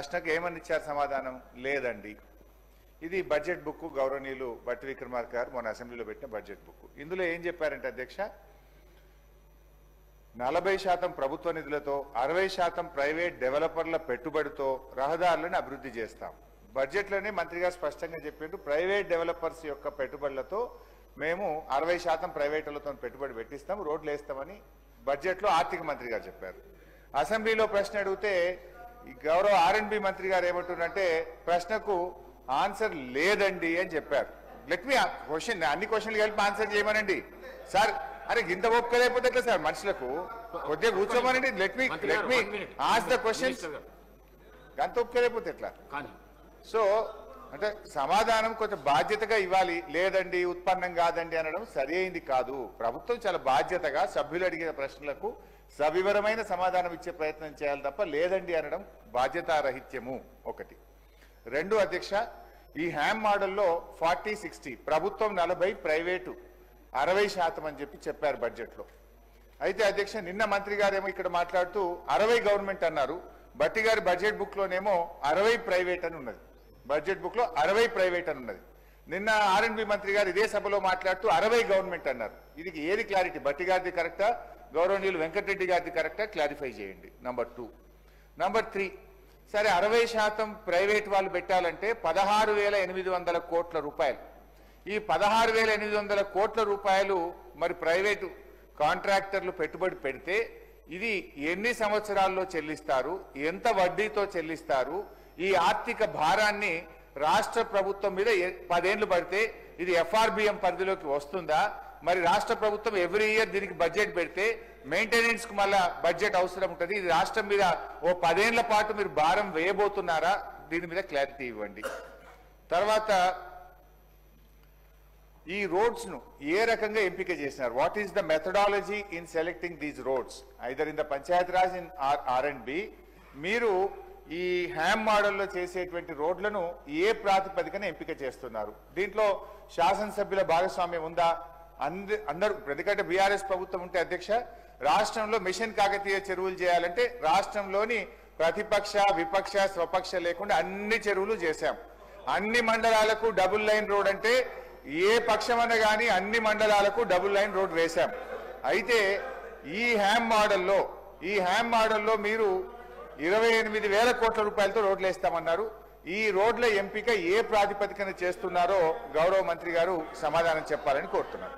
ప్రశ్నకు ఏమని ఇచ్చారు సమాధానం? లేదండి. ఇది బడ్జెట్ బుక్, గౌరవనీయులు బట్టి విక్రమార్క గారు మొన్న అసెంబ్లీలో పెట్టిన బడ్జెట్ బుక్. ఇందులో ఏం చెప్పారంటే అధ్యక్ష, 40% ప్రభుత్వ నిధులతో 60% ప్రైవేట్ డెవలపర్ల పెట్టుబడితో రహదారులను అభివృద్ధి చేస్తాం. బడ్జెట్లోనే మంత్రి గారు స్పష్టంగా చెప్పిండ్రు, ప్రైవేట్ డెవలపర్స్ యొక్క పెట్టుబడులతో మేము 60% ప్రైవేటులతో పెట్టుబడి పెట్టిస్తాం, రోడ్లు వేస్తామని బడ్జెట్లో ఆర్థిక మంత్రి గారు చెప్పారు. అసెంబ్లీలో ప్రశ్న అడిగితే గౌరవ R&B మంత్రి గారు ఏమంటున్నారంటే ప్రశ్నకు ఆన్సర్ లేదండి అని చెప్పారు. లెట్ మీ క్వశ్చన్, అన్ని క్వశ్చన్లు కలిపి ఆన్సర్ చేయమనండి సార్. అరే ఇంత ఒప్పుకోలేకపోతే ఎట్లా సార్? మనుషులకు కొద్దిగా కూర్చోమనండి. Let me ask the questions. అంత ఒప్పుకోలేకపోతే ఎట్లా? సో అంటే సమాధానం కొంచెం బాధ్యతగా ఇవ్వాలి. లేదండి, ఉత్పన్నం కాదండి అనడం సరి అయింది కాదు. ప్రభుత్వం చాలా బాధ్యతగా సభ్యులు అడిగిన ప్రశ్నలకు సవివరమైన సమాధానం ఇచ్చే ప్రయత్నం చేయాలి తప్ప లేదండి అనడం బాధ్యతారహిత్యము. ఒకటి. రెండు అధ్యక్ష, ఈ హ్యామ్ మోడల్లో 40-60 ప్రభుత్వం 40, ప్రైవేటు 60% అని చెప్పారు బడ్జెట్లో. అయితే అధ్యక్ష నిన్న మంత్రి గారేమో ఇక్కడ మాట్లాడుతూ 60 గవర్నమెంట్ అన్నారు. బట్టి గారి బడ్జెట్ బుక్ లోనేమో 60 ప్రైవేట్ అని ఉన్నది. బడ్జెట్ బుక్ లో 60 ప్రైవేట్ అని ఉన్నది. నిన్న R&B మంత్రి గారు ఇదే సభలో మాట్లాడుతూ 60 గవర్నమెంట్ అన్నారు. ఇది ఏది క్లారిటీ? బట్టి గారిది కరెక్టా, గౌరవనీయులు వెంకటరెడ్డి గారిది కరెక్టా? క్లారిఫై చేయండి. నంబర్ 2. నంబర్ 3, సరే 60% ప్రైవేట్ వాళ్ళు పెట్టాలంటే 16,800 కోట్ల రూపాయలు. ఈ 16,800 కోట్ల రూపాయలు మరి ప్రైవేటు కాంట్రాక్టర్లు పెట్టుబడి పెడితే ఇది ఎన్ని సంవత్సరాల్లో చెల్లిస్తారు, ఎంత వడ్డీతో చెల్లిస్తారు, ఈ ఆర్థిక భారాన్ని రాష్ట్ర ప్రభుత్వం మీద 10 ఏళ్లు పడితే ఇది FRBM పరిధిలోకి వస్తుందా? మరి రాష్ట్ర ప్రభుత్వం ఎవ్రీ ఇయర్ దీనికి బడ్జెట్ పెడితే మెయింటెనెన్స్ కు మళ్ళా బడ్జెట్ అవసరం ఉంటుంది. ఇది రాష్ట్రం మీద ఓ 10 ఏళ్ల పాటు మీరు భారం వేయబోతున్నారా? దీని మీద క్లారిటీ ఇవ్వండి. తర్వాత ఈ రోడ్స్ ను ఏ రకంగా ఎంపిక చేసినారు? What is the methodology in selecting these roads either in the Panchayat Raj in R&B? మీరు ఈ హ్యామ్ మోడల్లో చేసేటువంటి రోడ్లను ఏ ప్రాతిపదికన ఎంపిక చేస్తున్నారు? దీంట్లో శాసనసభ్యుల భాగస్వామ్యం ఉందా? అందరూ, ఎందుకంటే బీఆర్ఎస్ ప్రభుత్వం ఉంటే అధ్యక్ష రాష్ట్రంలో మిషన్ కాకతీయ చెరువులు చేయాలంటే రాష్ట్రంలోని ప్రతిపక్ష, విపక్ష, స్వపక్ష లేకుండా అన్ని చెరువులు చేశాం. అన్ని మండలాలకు డబుల్ లైన్ రోడ్ అంటే ఏ పక్షమన్న కానీ అన్ని మండలాలకు డబుల్ లైన్ రోడ్ వేశాం. అయితే ఈ హ్యామ్ మోడల్లో మీరు 28,000 కోట్ల రూపాయలతో రోడ్లు వేస్తామన్నారు. ఈ రోడ్ల ఎంపిక ఏ ప్రాతిపదికన చేస్తున్నారో గౌరవ మంత్రి గారు సమాధానం చెప్పాలని కోరుతున్నారు.